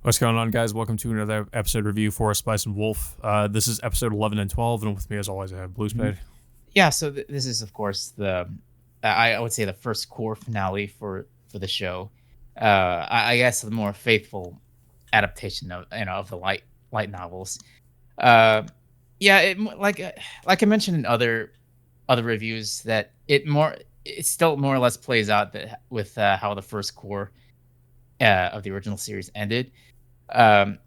What's going on, guys? Welcome to another episode review for Spice and Wolf. This is episode 11 and 12, and with me, as always, I have Blue Mhm. Spade. Yeah, so this is, of course, the I would say the first core finale for the show. I guess the more faithful adaptation of of the light novels. Uh, yeah, like I mentioned in other reviews that it still more or less plays out with how the first core of the original series ended.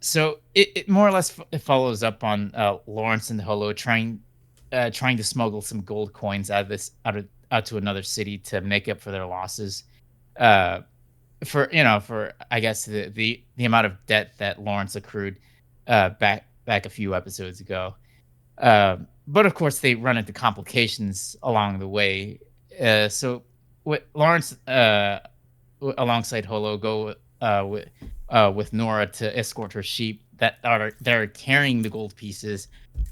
So it more or less it follows up on Lawrence and Holo trying to smuggle some gold coins out to another city to make up for their losses. Uh, for I guess the amount of debt that Lawrence accrued back a few episodes ago. But of course, they run into complications along the way. So with Lawrence alongside Holo go with Nora to escort her sheep that are carrying the gold pieces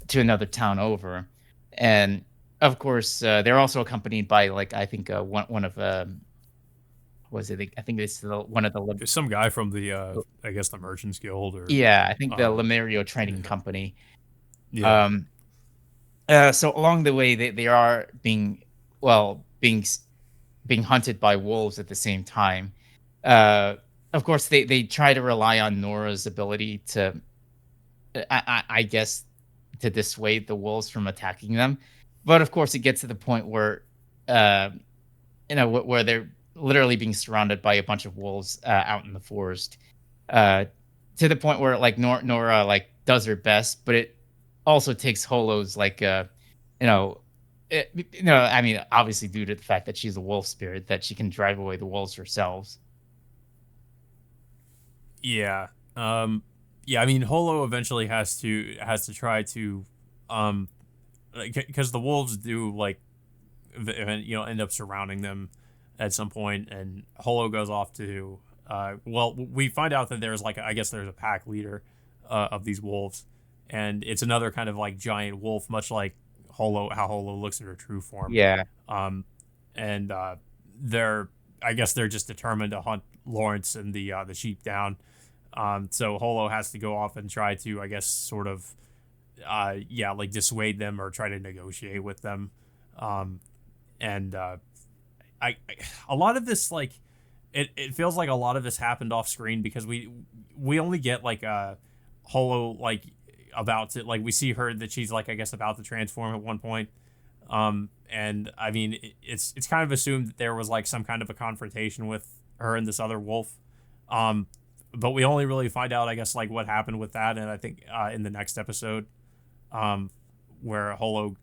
to another town over, and of course they're also accompanied by like I think one of was it I think it's one of the There's some guy from the, I guess, the Merchants Guild, or yeah I think the uh, Lemurio Trading yeah, Company. yeah, Um, so along the way they are being hunted by wolves at the same time. Uh, of course, they try to rely on Nora's ability to, I guess, to dissuade the wolves from attacking them. But of course, it gets to the point where, uh, where they're literally being surrounded by a bunch of wolves out in the forest. Uh, to the point where like Nora like does her best, but it also takes Holo's you know, I mean, obviously due to the fact that she's a wolf spirit, that she can drive away the wolves herself. yeah. Um, yeah. I mean, Holo eventually has to try to, um, because the wolves do end up surrounding them at some point, and Holo goes off to, well, we find out that there's I guess there's a pack leader of these wolves, and it's another kind of like giant wolf, much like how Holo looks in her true form. Yeah, um and they're I guess they're just determined to hunt Lawrence and the sheep down. So Holo has to go off and try to, I guess, sort of, yeah, like dissuade them or try to negotiate with them. um and I a lot of this, like, it feels like a lot of this happened off screen, because we only get like a Holo, like, about to, like, we see her that she's, like, I guess, about to transform at one point. And I mean, it's kind of assumed that there was like some kind of a confrontation with her and this other wolf. um but we only really find out, I guess, like, what happened with that, and I think in the next episode, um where Holo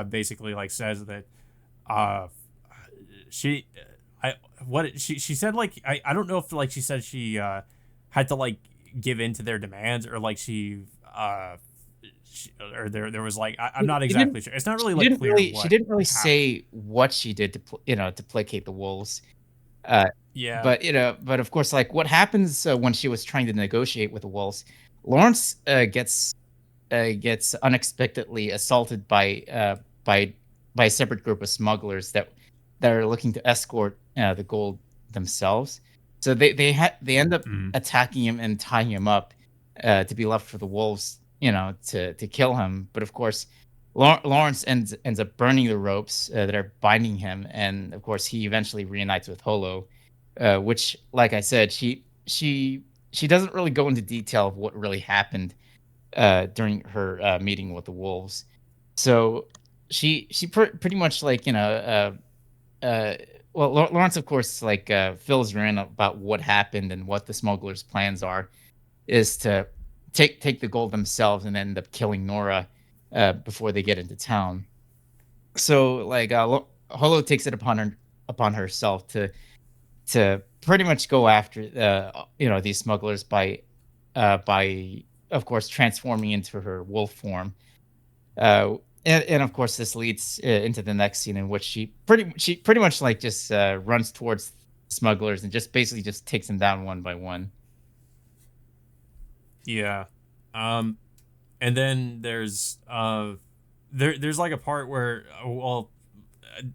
basically, like, says that uh she I what she said, like, I don't know if, like, she said she had to, like, give in to their demands, or like or there was, like, I'm she, not she didn't. exactly sure. It's not really, like, clear She what didn't really happened. say what she did to placate the wolves. Uh, Yeah. but of course, like what happens when she was trying to negotiate with the wolves, Lawrence gets unexpectedly assaulted by by a separate group of smugglers that are looking to escort the gold themselves. So they end up Mm. attacking him and tying him up to be left for the wolves, to kill him. But of course, Lawrence ends up burning the ropes that are binding him, and of course, he eventually reunites with Holo, which, like I said, she doesn't really go into detail of what really happened during her meeting with the wolves. So she pretty much uh, well, Lawrence, of course, fills her in about what happened and what the smugglers' plans are, is to take the gold themselves and end up killing Nora before they get into town. So Holo takes it upon herself to pretty much go after these smugglers by of course transforming into her wolf form. Uh, and of course, this leads into the next scene in which she pretty much like just runs towards smugglers and just basically just takes them down one by one. Yeah. Um and then there's like a part where,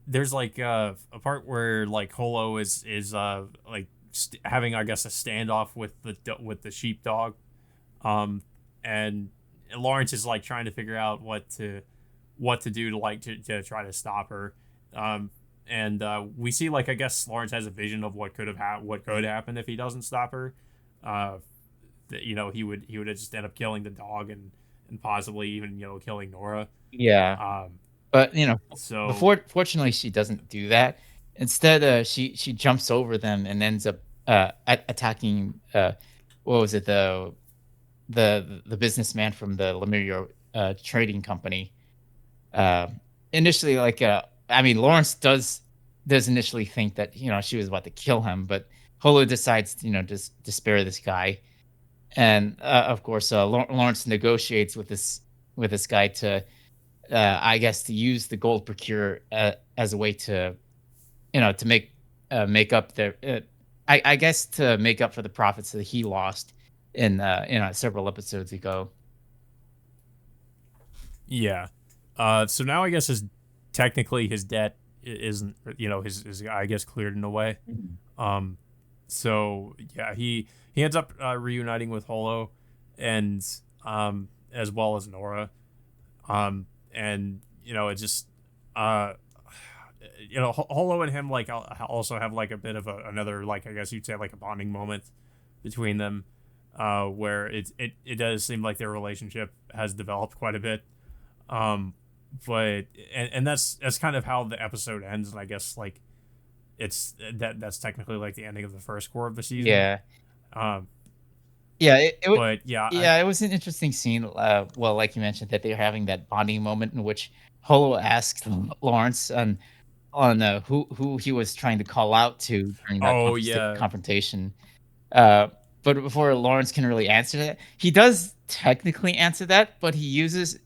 there's like a part where, like, Holo is like having, I guess, a standoff with the sheepdog. Um, and Lawrence is like trying to figure out what to do to to try to stop her. Um, and we see, like, I guess Lawrence has a vision of what could happen if he doesn't stop her. Uh, that, he would just end up killing the dog, and possibly even killing Nora. Yeah. Um, But, so before fortunately, she doesn't do that. Instead, she jumps over them and ends up, attacking, what was it? The businessman from the Lemuria, trading company. Initially, like, I mean, Lawrence does initially think that, she was about to kill him, but Holo decides, to spare this guy. And, of course, Lawrence negotiates with this guy to, I guess, to use the gold procure, as a way to, to make up their, I guess, to make up for the profits that he lost in, several episodes ago. yeah. So now I guess technically his debt isn't, his I guess, cleared in a way. Mhm. Um, so yeah, he ends up reuniting with Holo, and as well as Nora. And it just uh Holo and him, like, also have like a bit of another, like, I guess you'd say, like, a bonding moment between them, where it does seem like their relationship has developed quite a bit. Um, but and that's kind of how the episode ends, and I guess, like, that's technically like the ending of the first core of the season. Yeah. Um, Yeah, but yeah, yeah, it was an interesting scene. Well, like you mentioned, that they're having that bonding moment in which Holo asked Lawrence on who he was trying to call out to during that oh yeah, confrontation. Uh, but before Lawrence can really answer that, he does technically answer that, but he uses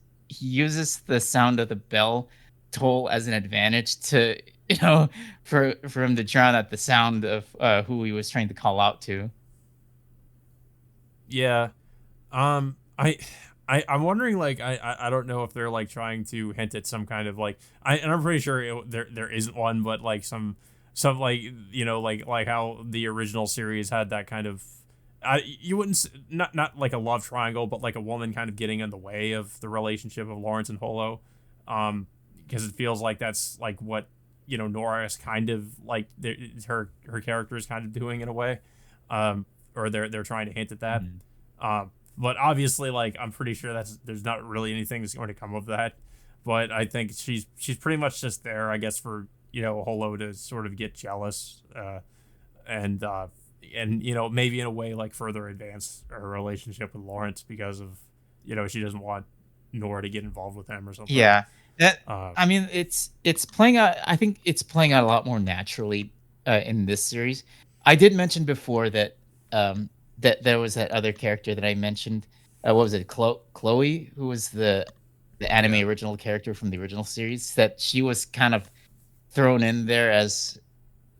the sound of the bell toll as an advantage to, for him to drown out the sound of, who he was trying to call out to. yeah. I'm wondering, like, I don't know if they're like trying to hint at some kind of, like, and I'm pretty sure there isn't one, but like some, like, like how the original series had that kind of, you wouldn't not like a love triangle, but like a woman kind of getting in the way of the relationship of Lawrence and Holo, because it feels like that's like what Nora is kind of like, her character is kind of doing in a way, or they're trying to hint at that. Mhm. But obviously, like, I'm pretty sure there's not really anything that's going to come of that. But I think she's pretty much just there, I guess, for Holo to sort of get jealous, and maybe in a way, like, further advance her relationship with Lawrence, because of she doesn't want Nora to get involved with him or something. Yeah, that Uh, I mean, it's playing out. I think it's playing out a lot more naturally, in this series. I did mention before that, that there was that other character that I mentioned. What was it, Chloe, who was the yeah, anime original character from the original series? That she was kind of thrown in there as,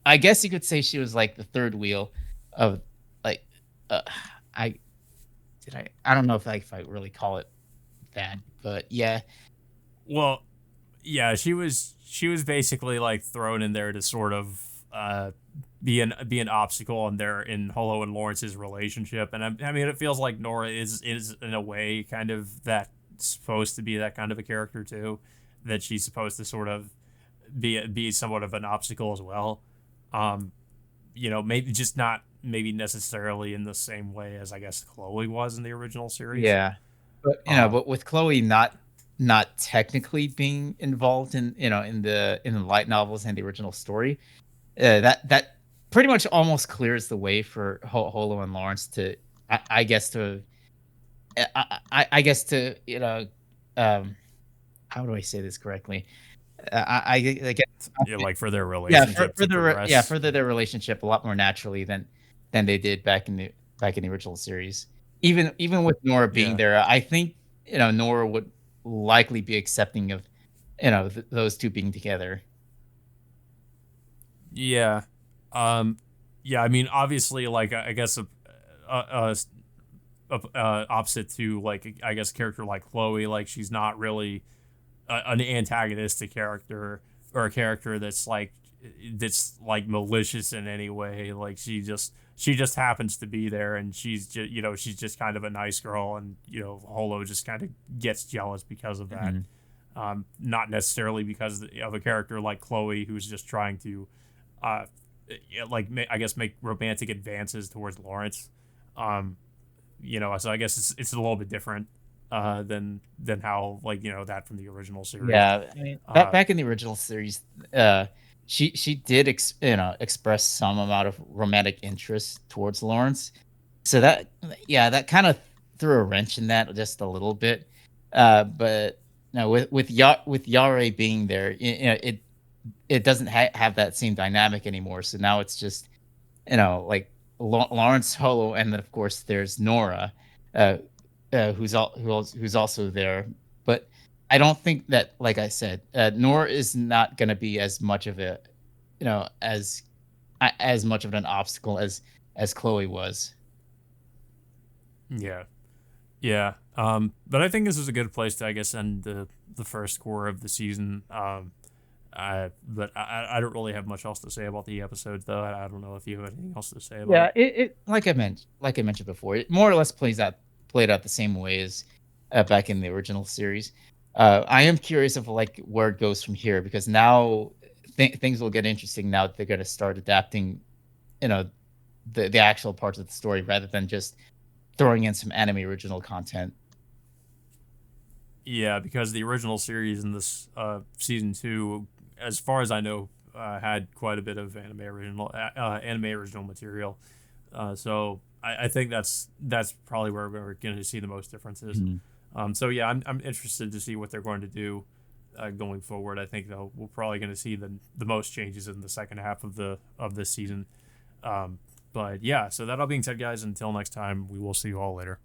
I guess you could say, she was like the third wheel of, like, uh, I I don't know if I really call it that, but yeah. well, yeah, she was basically, like, thrown in there to sort of be an obstacle in Holo and Lawrence's relationship, and I mean, it feels like Nora is in a way kind of that, supposed to be that kind of a character too, that she's supposed to sort of be somewhat of an obstacle as well. Um, maybe just not, maybe necessarily in the same way as, I guess, Chloe was in the original series. Yeah. But, Um, but with Chloe not technically being involved in, in the light novels and the original story, that pretty much almost clears the way for Holo and Lawrence to, I guess, to, I guess, to, um how do I say this correctly? I guess, yeah, like, for their yeah, relationship to yeah, progress. further their relationship a lot more naturally than they did back in the original series. Even with Nora being Yeah. there, I think, Nora would likely be accepting of, those two being together. Yeah. Um, yeah, I mean, obviously, like, I guess a, opposite to, like, I guess, a character like Chloe, like, she's not really an antagonistic character, or a character that's like that's like malicious in any way. Like she just happens to be there, and she's just kind of a nice girl, and Holo just kind of gets jealous because of that. Hmm. Not necessarily because of a character like Chloe, who's just trying to, uh, I guess make romantic advances towards Lawrence. Um, so I guess it's a little bit different than how that from the original series. Yeah, I mean, Uh, back in the original series, uh, she did express some amount of romantic interest towards Lawrence. So that, yeah, that kind of threw a wrench in that just a little bit. But no, with Yare being there, it doesn't have that same dynamic anymore. So now it's just like Lawrence, Holo, and then of course there's Nora, uh, who's also there. But I don't think that, like I said, Nora is not going to be as much of a, as much of an obstacle as Chloe was. yeah, yeah. But I think this is a good place to, I guess, end the first core of the season. But I don't really have much else to say about the episodes, though. I don't know if you have anything else to say about Yeah, it. it like I mentioned before, it more or less played out the same way as back in the original series. I am curious of like where it goes from here, because now things will get interesting now that they're going to start adapting, you know, the actual parts of the story rather than just throwing in some anime original content. Yeah, because the original series in this season two, as far as I know, had quite a bit of anime original material. So I think that's probably where we're going to see the most differences. Mhm. So yeah, I'm interested to see what they're going to do going forward. I think though we're probably going to see the most changes in the second half of this season. But yeah, so that all being said, guys, until next time, we will see you all later.